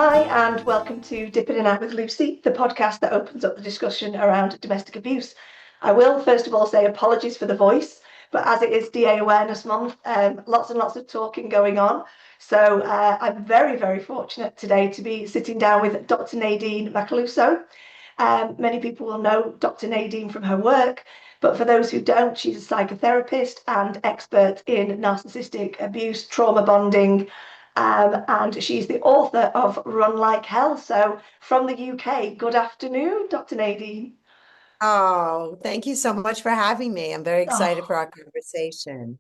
Hi, and welcome to Dipping In Out with Lucy, the podcast that opens up the discussion around domestic abuse. I will first of all say apologies for the voice, but as it is DA Awareness Month, lots and lots of talking going on. So I'm very, very fortunate today to be sitting down with Dr. Nadine Macaluso. Many people will know Dr. Nadine from her work, but for those who don't, she's a psychotherapist and expert in narcissistic abuse, trauma bonding, and she's the author of Run Like Hell. So from the UK, good afternoon, Dr. Nadine. Oh, thank you so much for having me. I'm very excited Oh, for our conversation.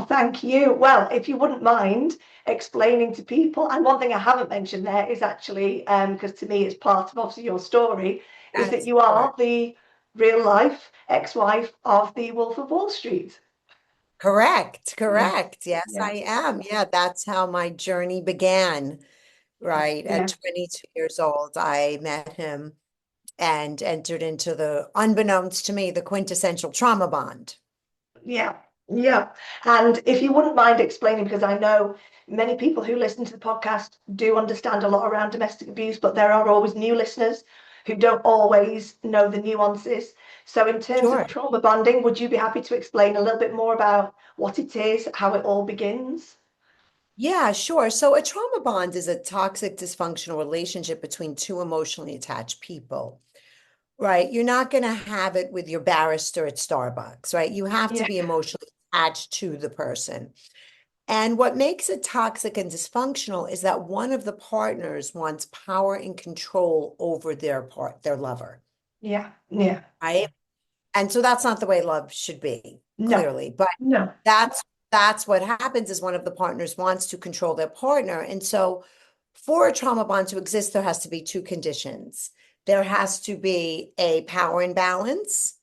thank you. Well, if you wouldn't mind explaining to people, and one thing I haven't mentioned there is actually, because to me it's part of obviously your story, is that That's you are correct. the real life ex-wife of the Wolf of Wall Street. Correct, Yeah, correct. Yes, yeah, I am. Yeah, that's how my journey began, right? At yeah, 22 years old, I met him and entered into the, unbeknownst to me, the quintessential trauma bond. yeah, yeah. And if you wouldn't mind explaining, because I know many people who listen to the podcast do understand a lot around domestic abuse, but there are always new listeners who don't always know the nuances. So, in terms of Sure. trauma bonding, would you be happy to explain a little bit more about what it is, how it all begins? Yeah, sure. So a trauma bond is a toxic, dysfunctional relationship between two emotionally attached people. Right. You're not going to have it with your barrister at Starbucks, right? You have to Yeah, be emotionally attached to the person. And what makes it toxic and dysfunctional is that one of the partners wants power and control over their lover, yeah, yeah. right? And so that's not the way love should be, No, clearly. But no. that's that's what happens is one of the partners wants to control their partner. And so for a trauma bond to exist, there has to be two conditions. There has to be a power imbalance.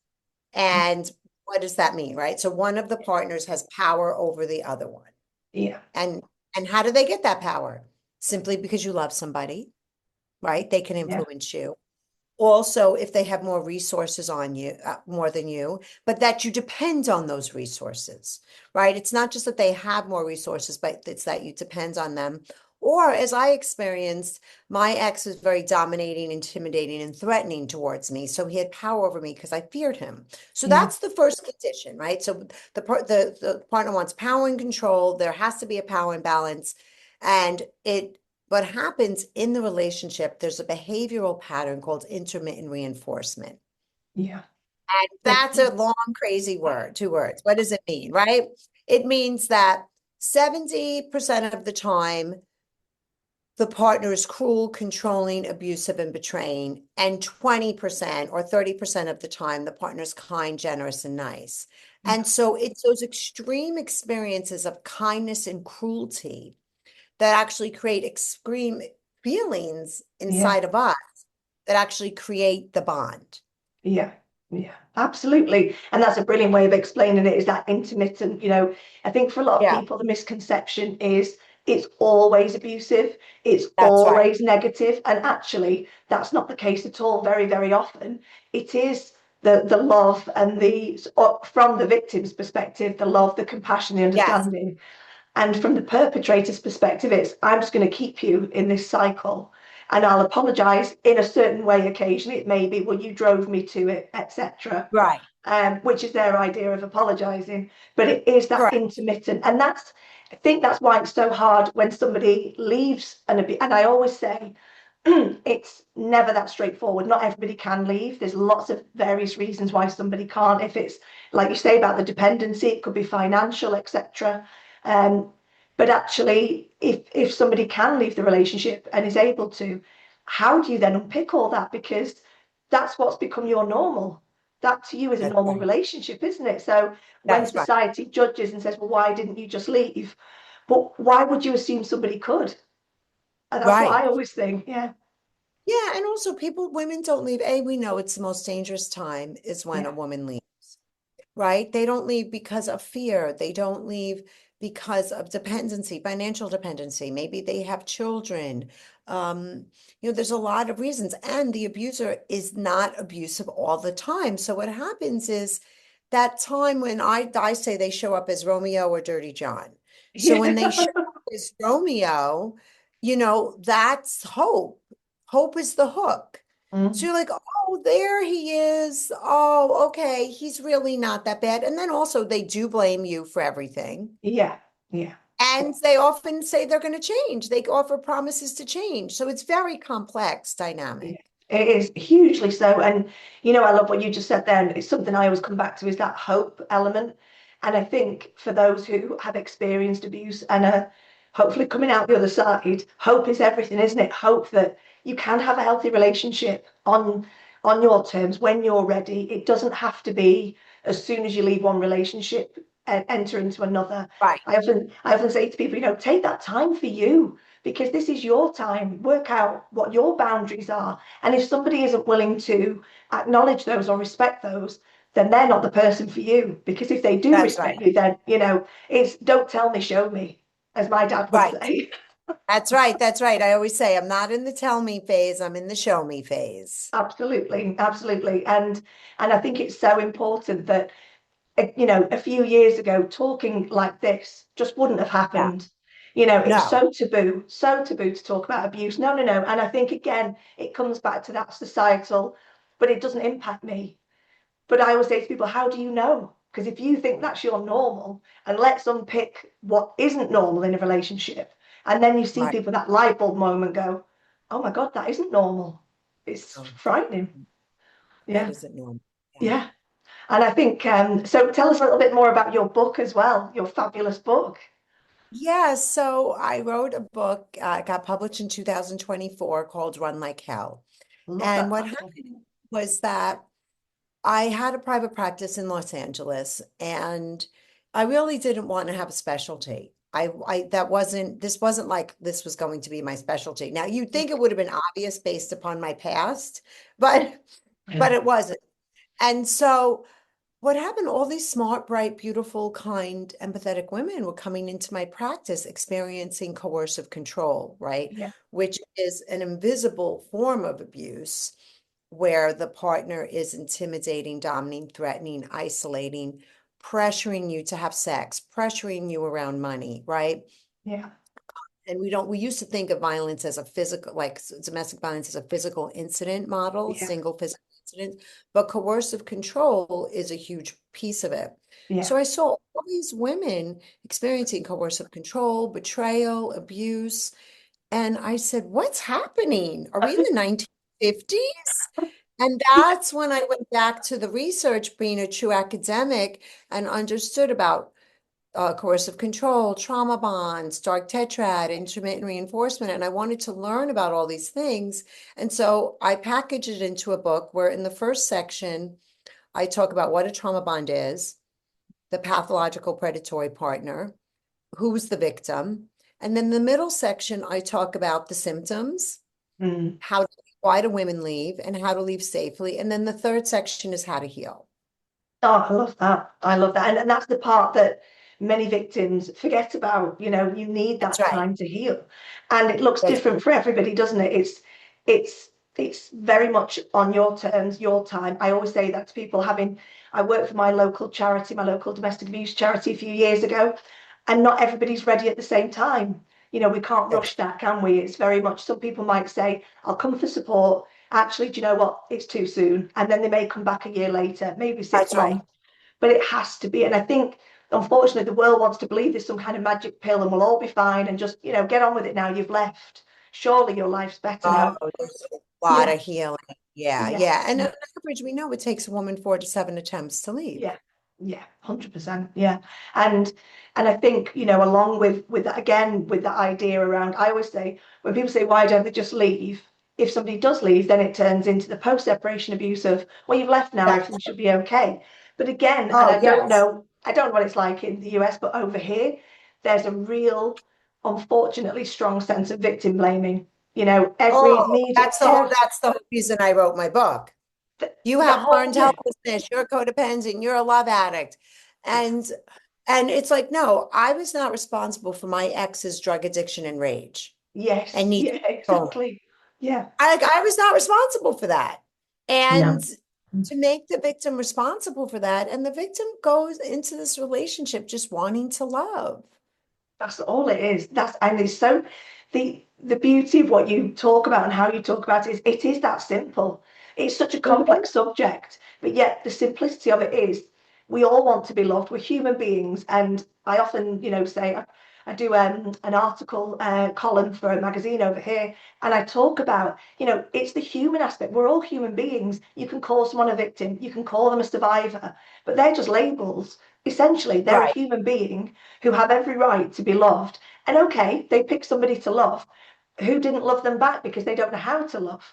And what does that mean, right? So one of the partners has power over the other one. Yeah, And and how do they get that power? Simply because you love somebody, right? They can yeah, influence you. Also, if they have more resources on you, more than you, but that you depend on those resources, right? It's not just that they have more resources, but it's that you depend on them. Or as I experienced, my ex was very dominating, intimidating, and threatening towards me. So he had power over me because I feared him. So yeah, that's the first condition, right? So the partner wants power and control. There has to be a power imbalance. And what happens in the relationship, there's a behavioral pattern called intermittent reinforcement. yeah. And that's a long, crazy word, two words. What does it mean, right? It means that 70% of the time, the partner is cruel, controlling, abusive, and betraying. And 20% or 30% of the time, the partner is kind, generous, and nice. Yeah, And so it's those extreme experiences of kindness and cruelty that actually create extreme feelings yeah. inside of us that actually create the bond. Yeah, yeah, absolutely. And that's a brilliant way of explaining it is that intermittent, I think for a lot of Yeah, people, the misconception is it's always abusive, it's that's right. always negative, and actually that's not the case at all. Very, very often it is the love and from the victim's perspective, the love, the compassion, the Yes, understanding. And from the perpetrator's perspective, it's I'm just going to keep you in this cycle and I'll apologize in a certain way occasionally. It may be, well, you drove me to it, etc. right. Which is their idea of apologizing. But it is that Correct. intermittent. And I think that's why it's so hard when somebody leaves and I always say, it's never that straightforward. Not everybody can leave. There's lots of various reasons why somebody can't. If it's like you say about the dependency, it could be financial, etc. Um, but actually, if somebody can leave the relationship and is able to, how do you then unpick all that? Because that's what's become your normal. That to you is a That's normal right. relationship, isn't it? So when That's right. society judges and says, well, why didn't you just leave? But why would you assume somebody could? And that's what Right. I always think. Yeah, Yeah. And also, women don't leave. We know it's the most dangerous time is when a yeah, woman leaves, right? They don't leave because of fear. They don't leave because of dependency, financial dependency. Maybe they have children. Um, there's a lot of reasons. And the abuser is not abusive all the time. So what happens is that time when I say they show up as Romeo or Dirty John. So when they yeah, show up as Romeo, that's hope. Hope is the hook. So Mm. you're like, oh, there he is. Oh, okay. He's really not that bad. And then also they do blame you for everything. Yeah, yeah. And they often say they're going to change. They offer promises to change. So it's very complex Yeah, dynamic. it is hugely so. And I love what you just said there. And it's something I always come back to is that hope element. And I think for those who have experienced abuse and are hopefully coming out the other side, hope is everything, isn't it? Hope that you can have a healthy relationship on your terms when you're ready. It doesn't have to be as soon as you leave one relationship and enter into another. Right, I often say to people, take that time for you because this is your time. Work out what your boundaries are. And if somebody isn't willing to acknowledge those or respect those, then they're not the person for you. Because if they do that's right. respect you, then, it's don't tell me, show me, as my dad would Right. say. That's right. That's right. I always say I'm not in the tell me phase, I'm in the show me phase. Absolutely, absolutely. And I think it's so important that a few years ago, talking like this just wouldn't have Yeah. happened. It's No. so taboo to talk about abuse. No, no, no. And I think, again, it comes back to that societal, but it doesn't impact me. But I always say to people, how do you know? Because if you think that's your normal, and let's unpick what isn't normal in a relationship, and then you see Right. people that light bulb moment go, oh my God, that isn't normal. It's No, frightening. that Yeah, isn't normal. Yeah. yeah. And I think, so tell us a little bit more about your book as well, your fabulous book. Yeah, so I wrote a book, got published in 2024 called Run Like Hell. Love And that what title. happened was that I had a private practice in Los Angeles and I really didn't want to have a specialty. This wasn't like this was going to be my specialty. Now you'd think it would have been obvious based upon my past, but Yeah, but it wasn't. And so what happened, all these smart, bright, beautiful, kind, empathetic women were coming into my practice experiencing coercive control, right? yeah, Which is an invisible form of abuse where the partner is intimidating, dominating, threatening, isolating, pressuring you to have sex, pressuring you around money, right? yeah, And we used to think of violence as a physical, like domestic violence as a physical incident model, yeah, single physical incident, but coercive control is a huge piece of it. yeah. So I saw all these women experiencing coercive control, betrayal, abuse, and I said, what's happening? Are we in the 1950s? And that's when I went back to the research, being a true academic, and understood about coercive control, trauma bonds, dark tetrad, intermittent reinforcement. And I wanted to learn about all these things. And so I packaged it into a book where in the first section, I talk about what a trauma bond is, the pathological predatory partner, who's the victim. And then the middle section, I talk about the symptoms, Mm. why do women leave, and how to leave safely. And then the third section is how to heal. Oh, I love that. I love that. And that's the part that many victims forget about. You need That's that right. time to heal. And it looks That's different for everybody, doesn't it? It's very much on your terms, your time. I always say that to people I worked for my local charity, my local domestic abuse charity a few years ago, and not everybody's ready at the same time. We can't that's rush that, can we? It's very much, some people might say, I'll come for support. Actually, do you know what? It's too soon. And then they may come back a year later, maybe six that's right. months but it has to be. And I think, unfortunately, the world wants to believe there's some kind of magic pill and we'll all be fine and just, get on with it now. You've left. Surely your life's better Oh, now. there's a lot Yeah, of healing. Yeah, yeah, yeah. And on yeah, average, we know it takes a woman 4 to 7 attempts to leave. yeah, yeah, 100%. Yeah. And I think, along with that, again, with that idea around, I always say, when people say, why don't they just leave? If somebody does leave, then it turns into the post-separation abuse of, well, you've left now, That's, everything should be okay. But again, and oh, yes. I don't know what it's like in the US, but over here, there's a real, unfortunately, strong sense of victim blaming. Every Oh, media, that's the whole reason I wrote my book. You the have whole, learned yeah, helplessness, you're codependent, you're a love addict. yeah, And it's like, no, I was not responsible for my ex's drug addiction and rage and yes, need yeah, to control. exactly. Yeah, I was not responsible for that. And no. to make the victim responsible for that, and the victim goes into this relationship just wanting to love. That's all it is. And it's so the beauty of what you talk about and how you talk about it is that simple. It's such a Mhm. complex subject, but yet the simplicity of it is we all want to be loved. We're human beings, and I often, say I do an article column for a magazine over here, and I talk about, it's the human aspect. We're all human beings. You can call someone a victim, you can call them a survivor, but they're just labels. Essentially, they're a Right. human being who have every right to be loved. And okay, they pick somebody to love who didn't love them back because they don't know how to love,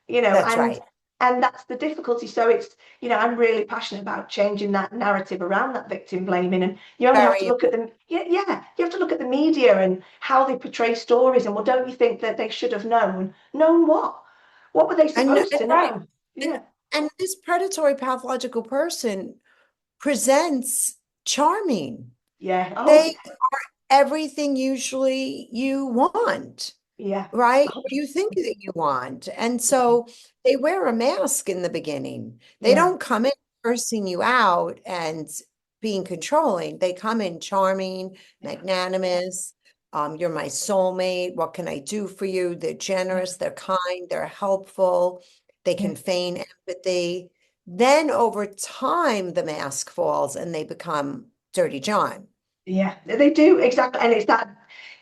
That's and right. that's the difficulty. So it's, I'm really passionate about changing that narrative around that victim blaming. And you only have to Very look at important. them. Yeah, you have to look at the media and how they portray stories. And well, don't you think that they should have known what were they supposed to Right. know? And, Yeah, and this predatory pathological person presents charming. yeah, oh They everything usually you want, yeah, right? Or yeah, you think that you want. And so they wear a mask in the beginning. They yeah, don't come in cursing you out and being controlling. They come in charming, magnanimous. You're my soulmate. What can I do for you? They're yeah, generous, they're kind, they're helpful, they yeah. can feign empathy. Then over time, the mask falls and they become Dirty John. Yeah, they do exactly, and it's that.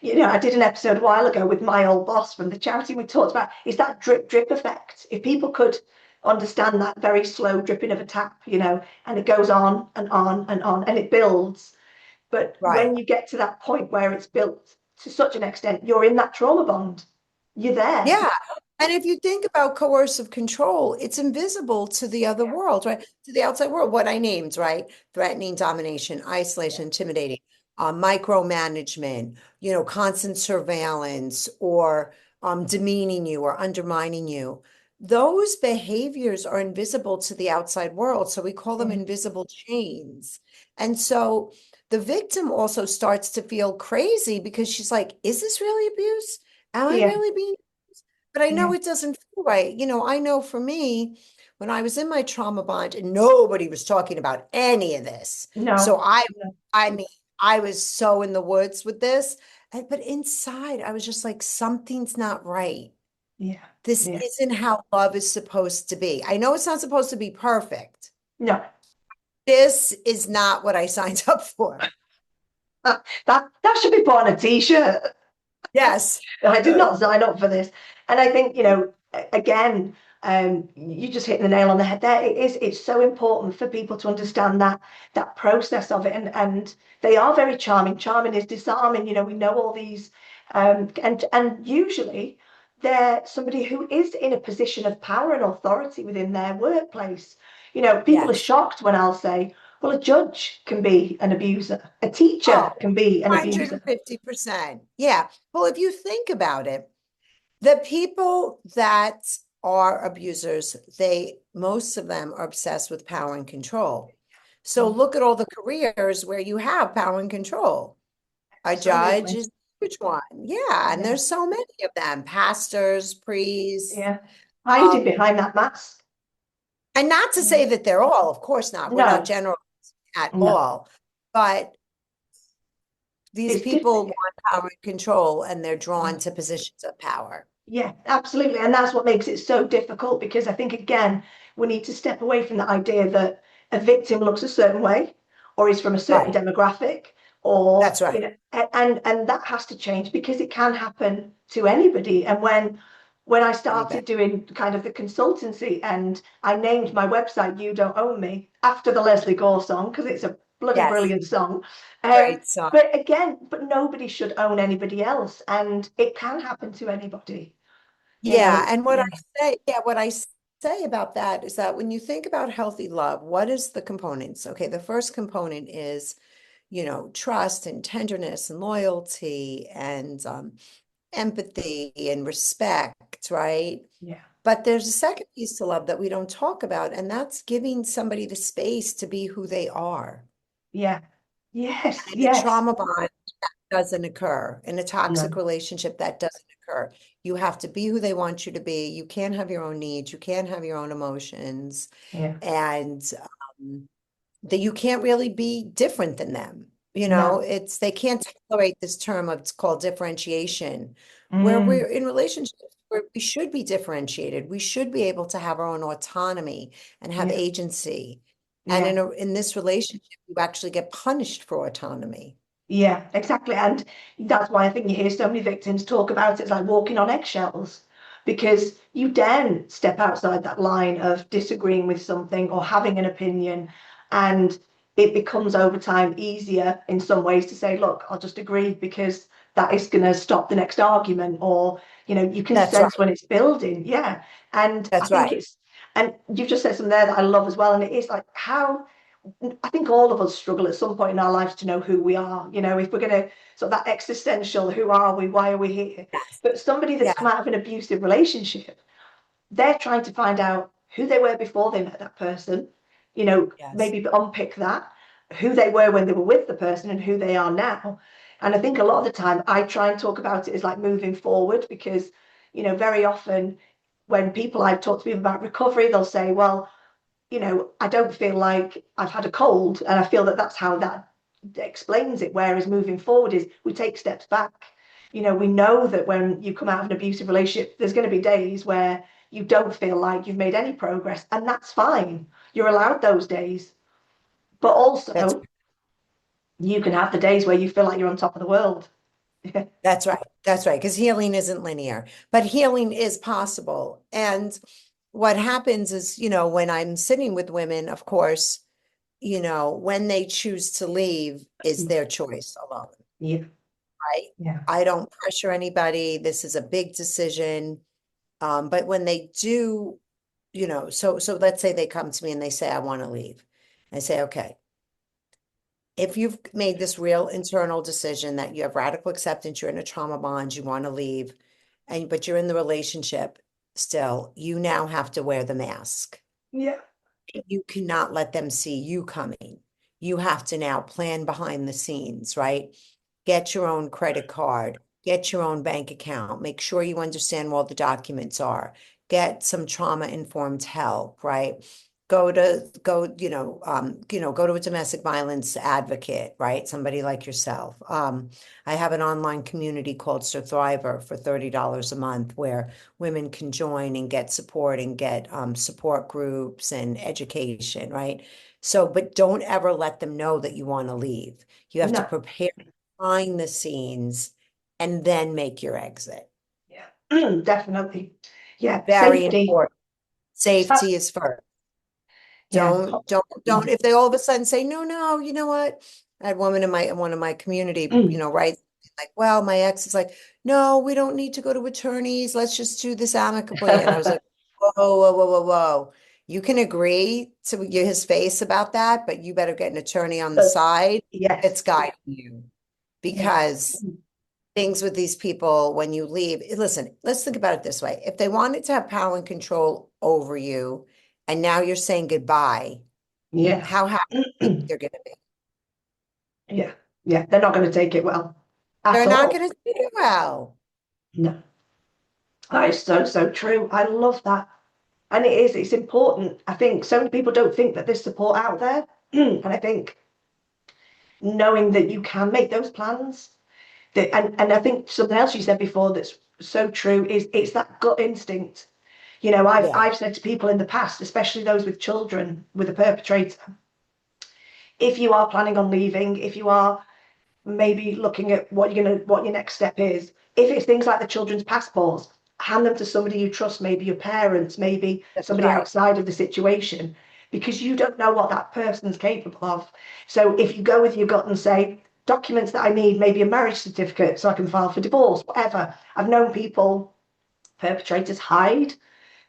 I did an episode a while ago with my old boss from the charity. We talked about it's that drip drip effect. If people could understand that very slow dripping of a tap, and it goes on and on and on, and it builds. But Right. when you get to that point where it's built to such an extent, you're in that trauma bond. You're there. Yeah. And if you think about coercive control, it's invisible to the other Yeah, world, right? To the outside world, what I named, right? Threatening, domination, yeah, isolation, intimidating, micromanagement, constant surveillance or demeaning you or undermining you. Those behaviors are invisible to the outside world. So we call them yeah, invisible chains. And so the victim also starts to feel crazy because she's like, is this really abuse? Am I yeah, really being but I yeah. know it doesn't feel right. I know for me, when I was in my trauma bond and nobody was talking about any of this. So No, I, no, I mean, I was so in the woods with this. But inside, I was just like, something's not right. yeah, This yeah, isn't how love is supposed to be. I know it's not supposed to be perfect. no. This is not what I signed up for. That should be put on a t-shirt. Yes. I did not sign up for this. And I think, again, you just hit the nail on the head there. It's so important for people to understand that process of it. And they are very charming. Charming is disarming. We know all these, and usually they're somebody who is in a position of power and authority within their workplace. People are Yes. shocked when I'll say, well, a judge can be an abuser, a teacher Oh, can be an abuser. 150%. Yeah. Well, if you think about it, the people that are abusers, most of them are obsessed with power and control. So Mm, look at all the careers where you have power and control. A judge absolutely. is a huge one. Yeah. And Yeah. there's so many of them, pastors, priests. Yeah. Hiding Um, behind that mask. and not to Yeah. say that they're all, of course not. We're not No, general at no. all. But these It's people different. want power and control and they're Yeah. drawn to positions of power. Yeah, absolutely. And that's what makes it so difficult because I think, again, we need to step away from the idea that a victim looks a certain way or is from a certain Right. demographic or, That's right. and that has to change because it can happen to anybody. And when I Anybody. started doing kind of the consultancy and I named my website You Don't Own Me after the Leslie Gore song because it's a bloody Yes. brilliant song. Great song. But again, but nobody should own anybody else and it can happen to anybody. Yeah, and Yeah, what I say about that is that when you think about healthy love, what is the components? Okay, the first component is, trust and tenderness and loyalty and empathy and respect, right? yeah, But there's a second piece to love that we don't talk about, and that's giving somebody the space to be who they are. yeah, yes, And in a yes. trauma bond, doesn't occur. In a toxic No, relationship, that doesn't occur. You have to be who they want you to be. You can't have your own needs. You can't have your own emotions. yeah, And that you can't really be different than them. No. it's they can't tolerate this term of it's called differentiation, where we're Mm, in relationships where we should be differentiated. We should be able to have our own autonomy and have yeah. agency. And Yeah. in this relationship, you actually get punished for autonomy. Yeah, exactly. And that's why I think you hear so many victims talk about it. It's like walking on eggshells because you daren't step outside that line of disagreeing with something or having an opinion. And it becomes over time easier in some ways to say, look, I'll just agree because that is going to stop the next argument. Or, you can That's right. sense when it's building. Yeah. And I That's think right. it's, and you've just said something there that I love as well. And it is like how I think all of us struggle at some point in our lives to know who we are. If we're going to sort of that existential, who are we? Why are we here? Yes. But somebody that's come Yeah. out of an abusive relationship, they're trying to find out who they were before they met that person, Yes. maybe unpick that, who they were when they were with the person and who they are now. And I think a lot of the time I try and talk about it as like moving forward because, very often when people I've talked to people about recovery, they'll say, well, I don't feel like I've had a cold, and I feel that that's how that explains it. Whereas moving forward is we take steps back. We know that when you come out of an abusive relationship, there's going to be days where you don't feel like you've made any progress, and that's fine. You're allowed those days, but That's also you can have the days where you feel like you're on top of the world. That's right. That's right. Because healing isn't linear, but healing is possible. And what happens is, when I'm sitting with women, of course, when they choose to leave is their choice alone, Yeah, right? yeah, I don't pressure anybody. This is a big decision. But when they do, so let's say they come to me and they say, I want to leave. I say, okay, if you've made this real internal decision that you have radical acceptance, you're in a trauma bond, you want to leave, but you're in the relationship still, you now have to wear the mask. yeah. You cannot let them see you coming. You have to now plan behind the scenes, right? Get your own credit card, get your own bank account, make sure you understand what the documents are, get some trauma informed help, right? Go to a domestic violence advocate, right? Somebody like yourself. I have an online community called Surthriver for $30 a month where women can join and get support and get support groups and education, right? So, but don't ever let them know that you want to leave. You have to No, prepare behind the scenes and then make your exit. yeah, definitely. Yeah, Very safety. important. Safety is first. Yeah, Don't, if they all of a sudden say, no, no, you know what? I had woman in one of my community, right? Like, well, my ex is like, no, we don't need to go to attorneys. Let's just do this amicably. And I was like, whoa, whoa, whoa, whoa, whoa. You can agree to his face about that, but you better get an attorney on the but side yes, that's guiding you yeah, because things with these people when you leave. Listen, let's think about it this way. If they wanted to have power and control over you, and now you're saying goodbye, yeah. how happy do you think they're going to be? Yeah, yeah, they're not going to take it well at They're not all. going to do well. No, that is so, so true. I love that. And it's important. I think so many people don't think that there's support out there. And I think knowing that you can make those plans, and I think something else you said before that's so true is it's that gut instinct. Yeah, I've said to people in the past, especially those with children with a perpetrator, if you are planning on leaving, if you are maybe looking at what your next step is. If it's things like the children's passports, hand them to somebody you trust, maybe your parents, maybe that's somebody right. outside of the situation, because you don't know what that person's capable of. So if you go with your gut and say, documents that I need, maybe a marriage certificate so I can file for divorce, whatever. I've known people, perpetrators hide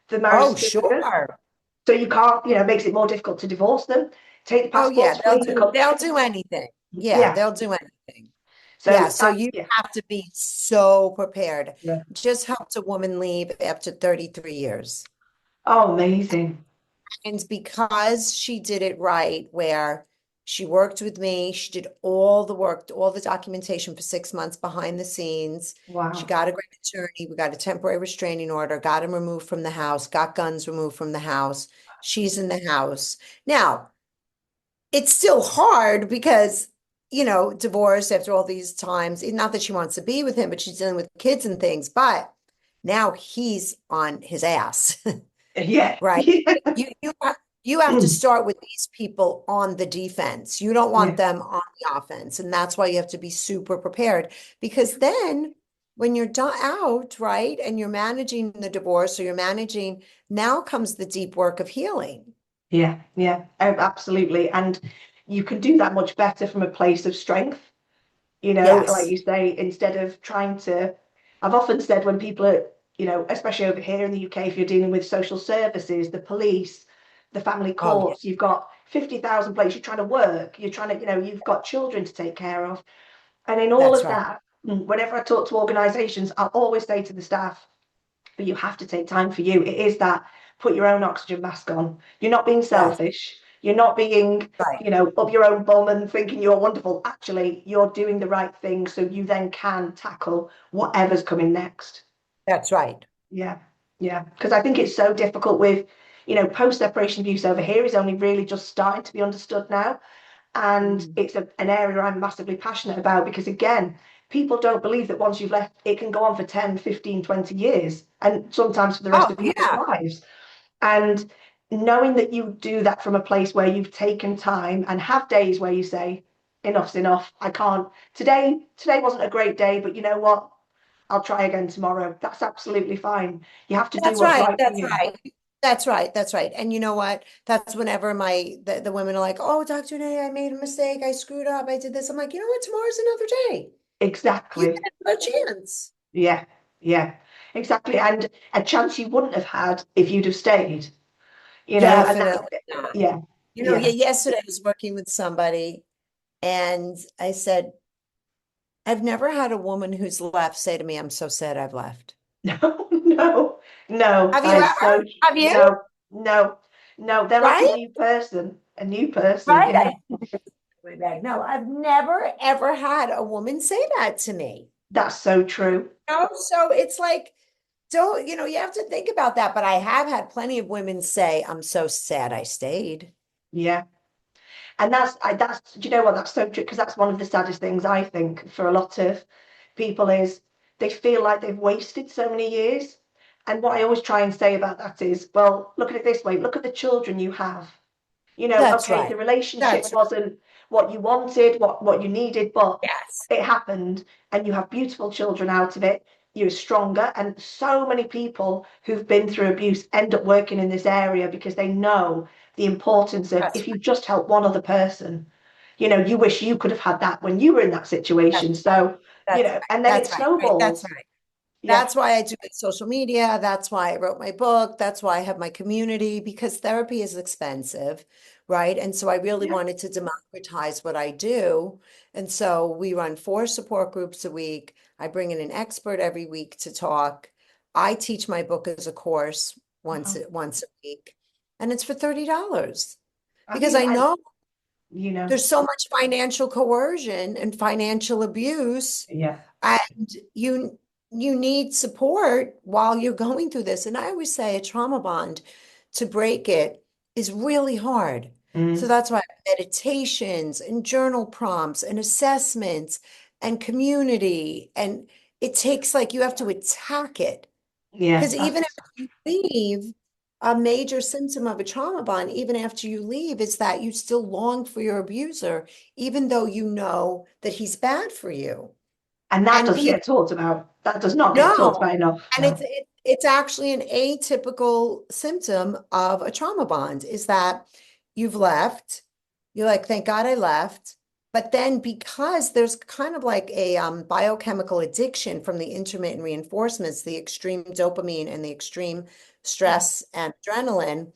the marriage Oh, certificate. sure. So you can't, it makes it more difficult to divorce them. Take the Oh, yeah, passports, flee the they'll country. do anything. Yeah, Yeah. they'll do anything. Yeah, So so that, you yeah. have to be so prepared. Yeah. Just helped a woman leave after 33 years. Oh, amazing. And because she did it right, where she worked with me, she did all the work, all the documentation for 6 months behind the scenes. She Wow. got a great attorney. We got a temporary restraining order, got him removed from the house, got guns removed from the house. She's in the house. Now, it's still hard because divorced after all these times. Not that she wants to be with him, but she's dealing with kids and things. But now he's on his ass, Yeah. right? Yeah. You have to start with these people on the defense. You don't want Yeah. them on the offense. And that's why you have to be super prepared because then when you're done out, right, and you're managing the divorce or you're managing, now comes the deep work of healing. Yeah. Yeah. Absolutely. And you can do that much better from a place of strength. Like Yes. you say, instead of trying to, I've often said when people are, especially over here in the UK, if you're dealing with social services, the police, the family Oh, yeah. courts, you've got 50,000 places, you're trying to work, you're trying to, you've got children to take care of. And in all That's of right. that, whenever I talk to organisations, I'll always say to the staff, but you have to take time for you. It is that put your own oxygen mask on. You're not being Yes. selfish. You're not being, Right. up your own bum and thinking you're wonderful. Actually, you're doing the right thing so you then can tackle whatever's coming next. That's right. Yeah. Yeah. Because I think it's so difficult with, post separation abuse over here is only really just starting to be understood now. And Mm. it's an area I'm massively passionate about because, again, people don't believe that once you've left, it can go on for 10, 15, 20 years, and sometimes for the rest Oh, of people's yeah. lives. And knowing that you do that from a place where you've taken time and have days where you say, enough's enough, I can't, today wasn't a great day, but you know what? I'll try again tomorrow. That's absolutely fine. You have to do That's what's right. right for That's you. right. That's right. That's right. And you know what? That's whenever the women are like, oh, Dr. Nay, I made a mistake. I screwed up. I did this. I'm like, you know what? Tomorrow's another day. You Exactly. have another chance. Yeah. Yeah. Exactly. And a chance you wouldn't have had if you'd have stayed. And that's, Definitely not. yeah, yeah. Yesterday I was working with somebody and I said, I've never had a woman who's left say to me, I'm so sad I've left. No, no, no, Have that you is ever? so, Have you? no, no, no, they're like Right? a new person, Right? yeah, My bag. No, I've never ever had a woman say that to me. that's so true, So it's like, don't, you have to think about that. But I have had plenty of women say, I'm so sad I stayed. yeah. And that's, do you know what, that's so true, because that's one of the saddest things I think for a lot of people is they feel like they've wasted so many years. And what I always try and say about that is, well, look at it this way, look at the children you have. That's Okay, right. the relationship That's right. wasn't what you wanted, what you needed, but Yes. it happened and you have beautiful children out of it. You're stronger. And so many people who've been through abuse end up working in this area because they know the importance of That's if you just help one other person, you wish you could have had that when you were in that situation. that's right. So, That's right. and then it That's right. Right. That's snowballs. right. Yeah. That's why I do it social media. That's why I wrote my book. That's why I have my community because therapy is expensive, right? And so I really Yeah. wanted to democratize what I do. And so we run 4 support groups a week. I bring in an expert every week to talk. I teach my book as a course Wow. once a week, and it's for $30 I because mean, I know you know, there's so much financial coercion and financial abuse yeah. and you need support while you're going through this. And I always say a trauma bond to break it is really hard. So Mm, that's why meditations and journal prompts and assessments and community. And it takes like you have to attack it. yeah. Because even if you leave, a major symptom of a trauma bond, even after you leave, is that you still long for your abuser, even though you know that he's bad for you. And that And doesn't people get talked about. That does not get talked know. about enough. And No. it's actually an atypical symptom of a trauma bond is that you've left, you're like, thank God I left. But then because there's kind of like a biochemical addiction from the intermittent reinforcements, the extreme dopamine and the extreme stress and adrenaline,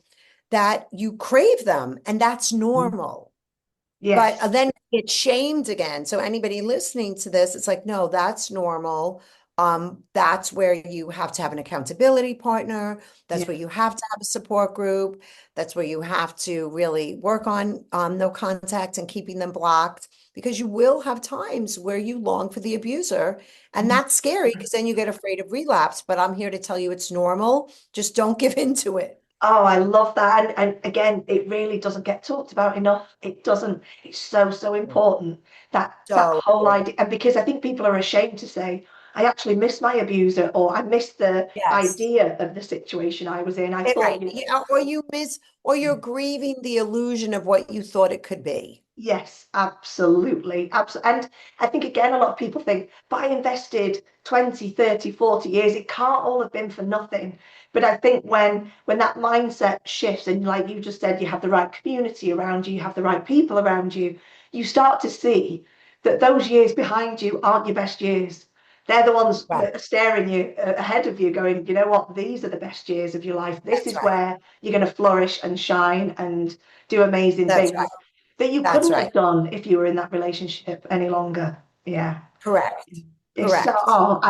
that you crave them, and that's Mm. normal. But Yes. then get shamed again. So anybody listening to this, it's like, no, that's normal. That's where you have to have an accountability partner. That's Yeah. where you have to have a support group. That's where you have to really work on no contact and keeping them blocked because you will have times where you long for the abuser. And Mhm. that's scary because then you get afraid of relapse. But I'm here to tell you it's normal. Just don't give into it. Oh, I love that. And again, it really doesn't get talked about enough. It doesn't. It's so, so important that So whole important. idea. And because I think people are ashamed to say, I actually miss my abuser, or I miss the Yes. idea of the situation I was in. I thought, Right. Yeah, or you miss, or you're grieving the illusion of what you thought it could be. yes, absolutely. Absolutely. And I think, again, a lot of people think, but I invested 20, 30, 40 years, it can't all have been for nothing. But I think when that mindset shifts, and like you just said, you have the right community around you, you have the right people around you, you start to see that those years behind you aren't your best years. They're the ones Right. that are staring you ahead of you, going, you know what, these are the best years of your life. This That's is right. where you're going to flourish and shine and do amazing That's right. things that you That's couldn't right. have done if you were in that relationship any longer. Yeah. Correct. It's so, Correct. oh,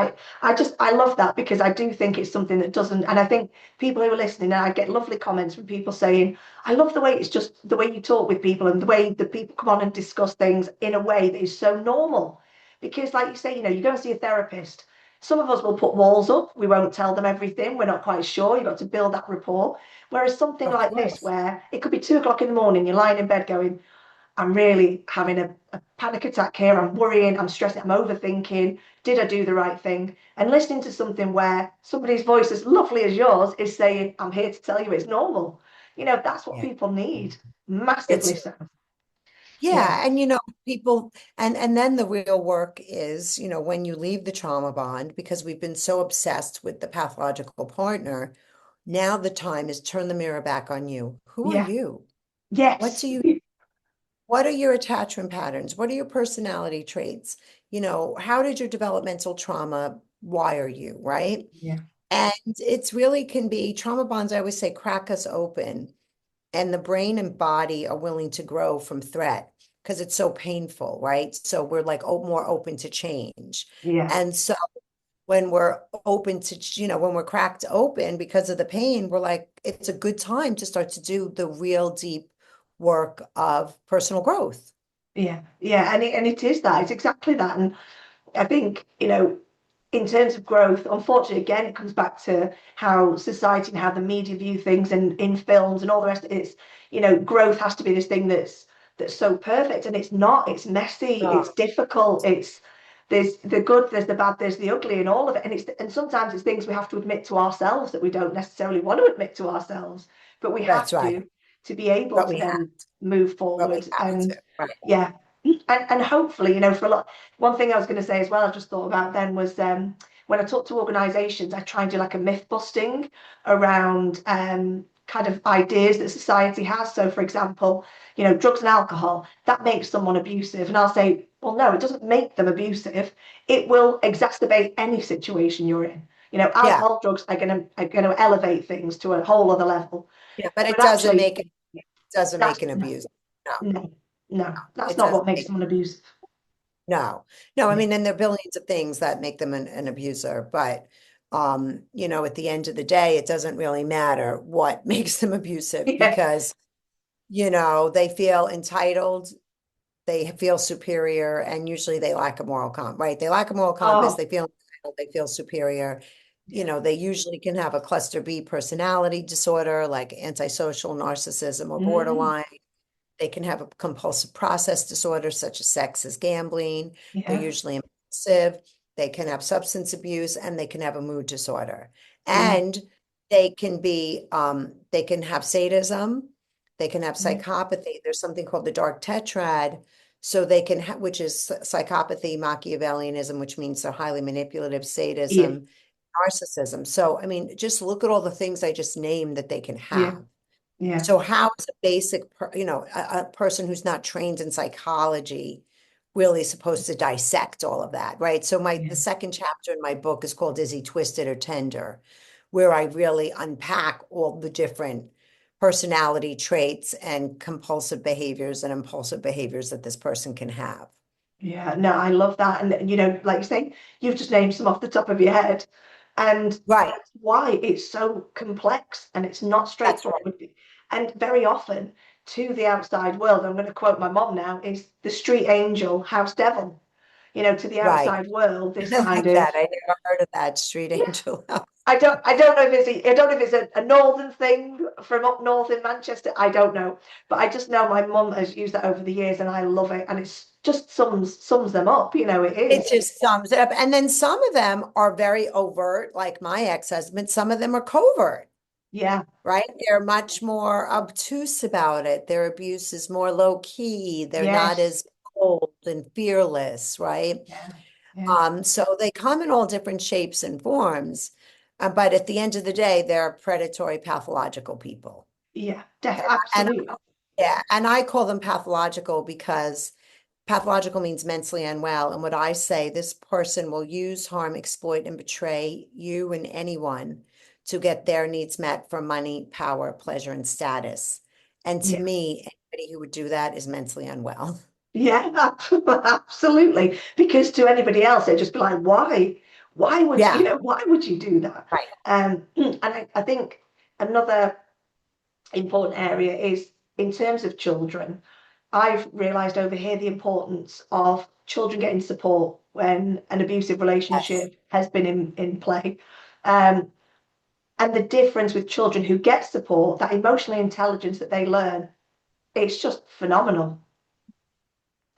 I love that because I do think it's something that doesn't, and I think people who are listening, and I get lovely comments from people saying, I love the way it's just the way you talk with people and the way the people come on and discuss things in a way that is so normal. Because, like you say, you go and see a therapist. Some of us will put walls up. We won't tell them everything. We're not quite sure. You've got to build that rapport. Whereas something Of like this, course. where it could be 2 o'clock in the morning, you're lying in bed going, I'm really having a panic attack here. I'm worrying, I'm stressing, I'm overthinking. Did I do the right thing? And listening to something where somebody's voice, as lovely as yours, is saying, I'm here to tell you it's normal. That's what Yeah. people need. Massively It's so. Yeah. Yeah, and people and then the real work is, when you leave the trauma bond, because we've been so obsessed with the pathological partner, now the time is turn the mirror back on you. Who are Yeah. you? What Yes. do you what are your attachment patterns? What are your personality traits? How did your developmental trauma wire you, right? Yeah. And it's really can be trauma bonds, I always say, crack us open, and the brain and body are willing to grow from threat because it's so painful, right? So we're like more open to change. Yeah. And so when we're open to, when we're cracked open because of the pain, we're like, it's a good time to start to do the real deep work of personal growth. Yeah. Yeah. And it is that. It's exactly that. And I think, in terms of growth, unfortunately, again, it comes back to how society and how the media view things and in films and all the rest of it. Growth has to be this thing that's so perfect, and it's not. It's messy, Oh, it's difficult, there's the good, there's the bad, there's the ugly, and all of it. And sometimes it's things we have to admit to ourselves that we don't necessarily want to admit to ourselves, but we that's have right. to be able But to we have, then move but we forward. have And to. Right. yeah, and hopefully, for a lot. One thing I was going to say as well, I just thought about then was when I talk to organisations, I try and do like a myth busting around kind of ideas that society has. So, for example, drugs and alcohol, that makes someone abusive. And I'll say, well, no, it doesn't make them abusive. It will exacerbate any situation you're in. Yeah. Alcohol, drugs are going to elevate things to a whole other level. Yeah. But it But doesn't actually, make it, doesn't that's make an no, abuse. No, no, no, that's it not doesn't what makes make someone abusive. No, no, I Yeah. mean, and there are billions of things that make them an abuser, but at the end of the day, it doesn't really matter what makes them abusive Yeah. because, they feel entitled, they feel superior, and usually they lack a moral right? They lack a moral compass, Oh, they feel entitled, they feel superior. yeah. They usually can have a cluster B personality disorder like antisocial, narcissism, or Mm, borderline. They can have a compulsive process disorder, such as sex as gambling. They're yeah. usually impulsive. They can have substance abuse and they can have a mood disorder. Yeah. And they can have sadism. They can have Yeah. psychopathy. There's something called the dark tetrad. So they can have, which is psychopathy, Machiavellianism, which means they're highly manipulative, Yeah. sadism, narcissism. So, I mean, just look at all the things I just named that they can Yeah. have. Yeah. So how is a basic, a person who's not trained in psychology really supposed to dissect all of that, right? So Yeah. the second chapter in my book is called Is He Twisted or Tender, where I really unpack all the different personality traits and compulsive behaviors and impulsive behaviors that this person can have. Yeah. No, I love that. And like you say, you've just named some off the top of your head. And Right. that's why it's so complex and it's not That's right. straightforward. And very often to the outside world, I'm going to quote my mom now, is the street angel, house devil. To the Right. outside world, this I kind like of that. I never heard of that street yeah, angel. I don't know if it's a northern thing from up north in Manchester. I don't know, but I just know my mum has used that over the years, and I love it. And it's just sums them up. It It is. just sums it up. And then some of them are very overt, like my ex-husband. Some of them are covert, Yeah, right? They're much more obtuse about it. Their abuse is more low key. They're not yes, as cold and fearless, right? yeah, yeah, So they come in all different shapes and forms. But at the end of the day, they're predatory, pathological people. yeah, And absolutely. yeah, and I call them pathological because pathological means mentally unwell. And what I say, this person will use, harm, exploit, and betray you and anyone to get their needs met for money, power, pleasure, and status. And to Yeah, me, anybody who would do that is mentally unwell. yeah, absolutely. Because to anybody else, they'd just be like, "Why? Why would Yeah, Why would you do that?" right. And I think another important area is in terms of children. I've realised over here the importance of children getting support when an abusive Yes, relationship has been in play. Um, and the difference with children who get support, that emotional intelligence that they learn, it's just phenomenal.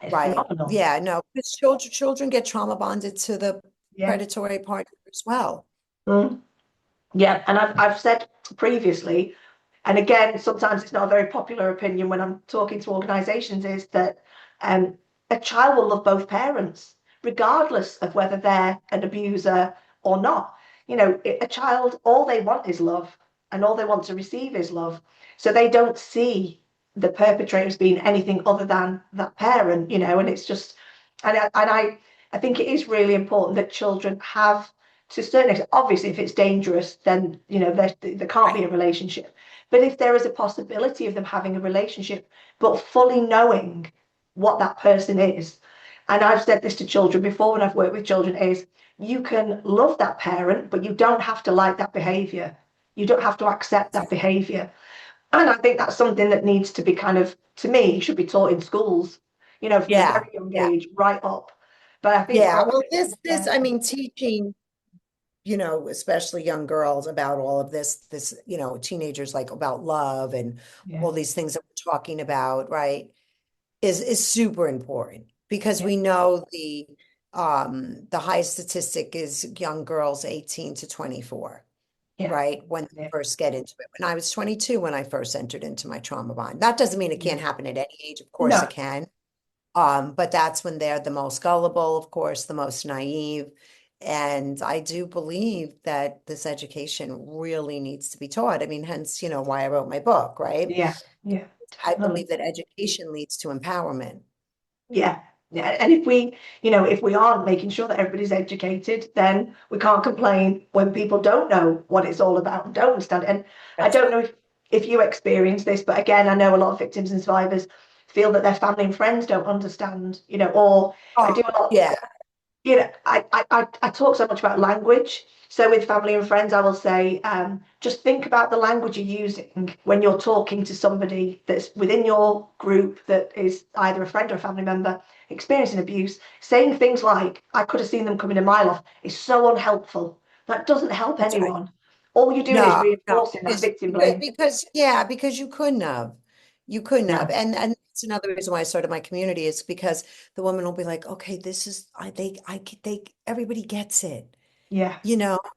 It's right. phenomenal. Yeah, no, because children get trauma bonded to the Yeah. predatory partner as well. Mm. Yeah. And I've said previously, and again, sometimes it's not a very popular opinion when I'm talking to organisations, is that um, a child will love both parents, regardless of whether they're an abuser or not. A child, all they want is love, and all they want to receive is love. So they don't see the perpetrator as being anything other than that parent, and it's just, I think it is really important that children have, to a certain extent, obviously, if it's dangerous, then, there can't be Right. a relationship. But if there is a possibility of them having a relationship, but fully knowing what that person is, and I've said this to children before when I've worked with children, is you can love that parent, but you don't have to like that behavior. You don't have to accept that behavior. And I think that's something that needs to be kind of, to me, should be taught in schools, from a Yeah, very young yeah, age right up. But I think yeah. what Well, yeah, I mean, teaching, especially young girls about all of this, teenagers like about love and yeah, all these things that we're talking about, right, is super important because yeah, we know the high statistic is young girls 18 to 24, yeah, right, when they yeah, first get into it. When I was 22, when I first entered into my trauma bond. That doesn't mean it yeah. can't happen at any age. Of course it No, can. But that's when they're the most gullible, of course, the most naive. And I do believe that this education really needs to be taught. I mean, hence, why I wrote my book, right? yeah, yeah, I definitely. believe that education leads to empowerment. Yeah, yeah. And if we aren't making sure that everybody's educated, then we can't complain when people don't know what it's all about and don't understand it. And I That's don't right. know if you experience this, but again, I know a lot of victims and survivors feel that their family and friends don't understand, or I Oh, do a lot. yeah, I talk so much about language. So with family and friends, I will say, just think about the language you're using when you're talking to somebody that's within your group that is either a friend or a family member experiencing abuse. Saying things like, "I could have seen them coming a mile off," is so unhelpful. That doesn't help that's right. anyone. All you're doing is No, no, reinforcing that victim blame. because you couldn't have. You couldn't have. No. And it's another reason why I started my community is because the woman will be like, okay, this is everybody gets it. Yeah.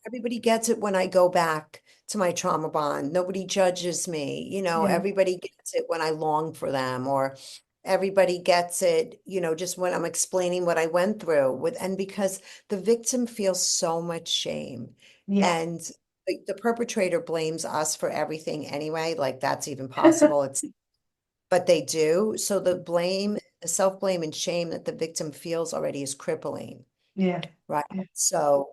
Everybody gets it when I go back to my trauma bond. Nobody judges me. Yeah. Everybody gets it when I long for them, or everybody gets it, just when I'm explaining what I went through and because the victim feels so much shame. Yeah. And the perpetrator blames us for everything anyway, like that's even possible. But they do. So the self-blame and shame that the victim feels already is crippling. Yeah. Right. Yeah. So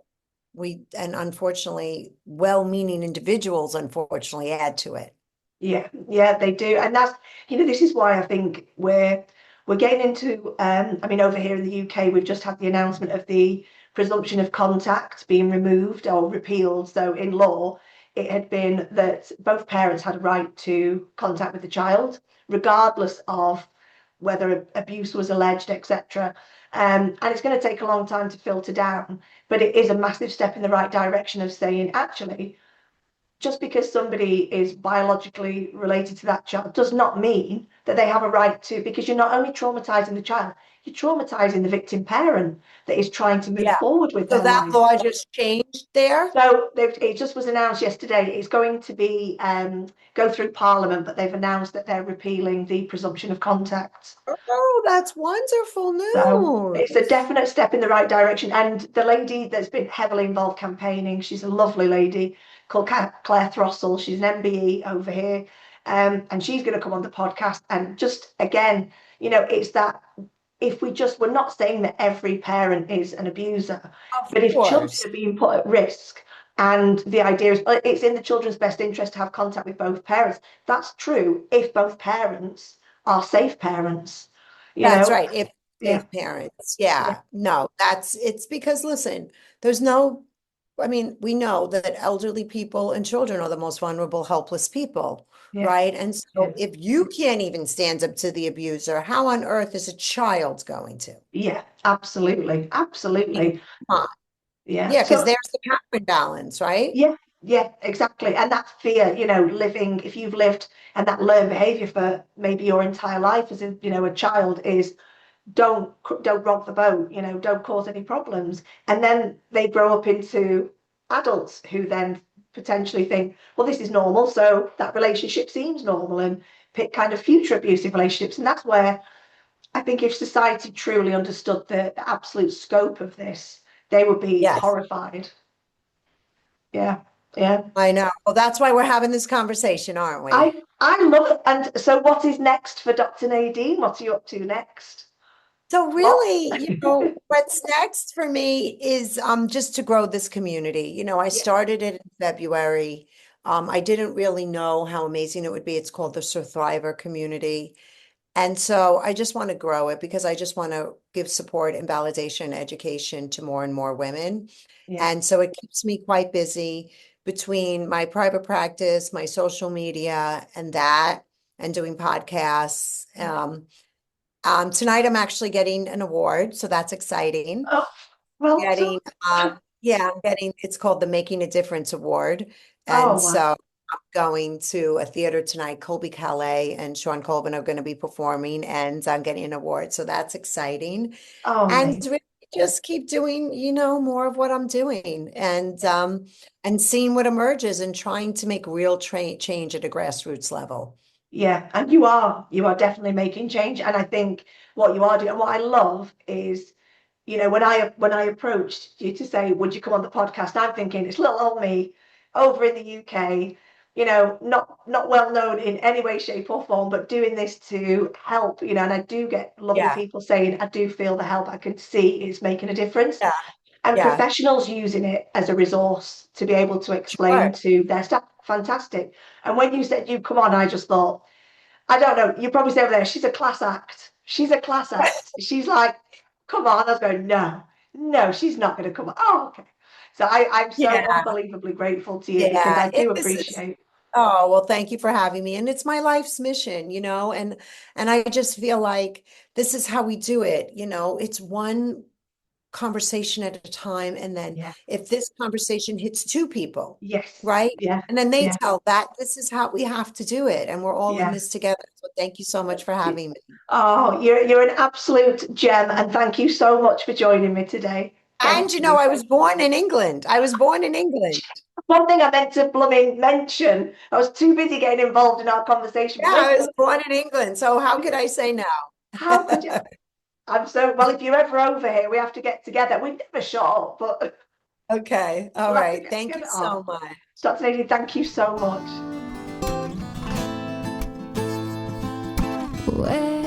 and unfortunately, well-meaning individuals unfortunately add to it. Yeah, yeah, they do. And this is why I think we're getting into I mean, over here in the UK, we've just had the announcement of the presumption of contact being removed or repealed. So in law, it had been that both parents had a right to contact with the child, regardless of whether abuse was alleged, etc. And it's going to take a long time to filter down, but it is a massive step in the right direction of saying, actually, just because somebody is biologically related to that child does not mean that they have a right to, because you're not only traumatizing the child, you're traumatizing the victim parent that is trying to move Yeah. forward with So their that life. law just changed there? So it just was announced yesterday. It's going to be go through Parliament, but they've announced that they're repealing the presumption of contact. Oh, that's wonderful So news. it's a definite step in the right direction. And the lady that's been heavily involved campaigning, she's a lovely lady called Claire Throssell. She's an MBE over here. And she's going to come on the podcast. And just again, it's that if we're not saying that every parent is an abuser, Of but if children course. are being put at risk, and the idea is it's in the children's best interest to have contact with both parents. That's true if both parents are safe parents, That's right. If Yeah, safe parents. yeah, Yeah. No, it's because listen, I mean, we know that elderly people and children are the most vulnerable, helpless people, yeah, right? And yeah, so if you can't even stand up to the abuser, how on earth is a child going to? yeah, absolutely, I mean, absolutely. come on. Yeah. Yeah, because So there's the power imbalance, right? yeah, yeah, exactly. And that fear, living, if you've lived and that learned behavior for maybe your entire life as a child is don't rock the boat, don't cause any problems. And then they grow up into adults who then potentially think, well, this is normal, so that relationship seems normal, and pick kind of future abusive relationships. And that's where I think if society truly understood the absolute scope of this, they would be Yes, horrified. Yeah, yeah. I know. Well, that's why we're having this conversation, aren't we? I love it. And so what is next for Dr. Nadine? What are you up to next? So Lots. really, what's next for me is just to grow this community. I Yeah, started it in February. I didn't really know how amazing it would be. It's called the Surthriver community. And so I just want to grow it because I just want to give support and validation and education to more and more women. yeah, And so it keeps me quite busy between my private practice, my social media, and that, and doing podcasts. yeah. Tonight I'm actually getting an award, so that's exciting. Oh, well done. Getting, yeah, I'm getting, it's called the Making a Difference Award. Oh, And wow. so I'm going to a theater tonight. Colby Calais and Sean Colvin are going to be performing, and I'm getting an award. So that's exciting. Oh, And mate. really just keep doing, more of what I'm doing and seeing what emerges and trying to make real change at a grassroots level. Yeah, and you are definitely making change. And I think what you are doing, and what I love is, when I approached you to say, would you come on the podcast? I'm thinking it's little old me over in the UK, not well known in any way, shape, or form, but doing this to help, and I do get lovely Yeah, people saying, I do feel the help. I can see it's making a difference. yeah, And yeah, professionals using it as a resource to be able to explain sure. to their staff. Fantastic. And when you said you come on, I just thought, I don't know, you probably say over there, she's a class act. She's a class act. She's like, come on. I was going, no, no, she's not going to come on. Oh, okay. So I'm so Yeah, unbelievably grateful to you because yeah. I do This is appreciate. Oh, well, thank you for having me. And it's my life's mission, and I just feel like this is how we do it, it's one conversation at a time. And then Yeah. if this conversation hits two people, Yes. right? Yeah. And then they Yeah. tell that this is how we have to do it. And we're all in Yeah. this together. So thank you so much for having me. Oh, you're an absolute gem, and thank you so much for joining me today. Thank And you. I was born in England. I was born in England. One thing I meant to blooming mention, I was too busy getting involved in our conversation, Yeah, but I was born in England. So how could I say no? how could you? I'm so well. If you're ever over here, we have to get together. We've never shot, but Okay. All we'll have to right. get Thank you together. so Oh, much. Dr. Nadine, thank you so much. Where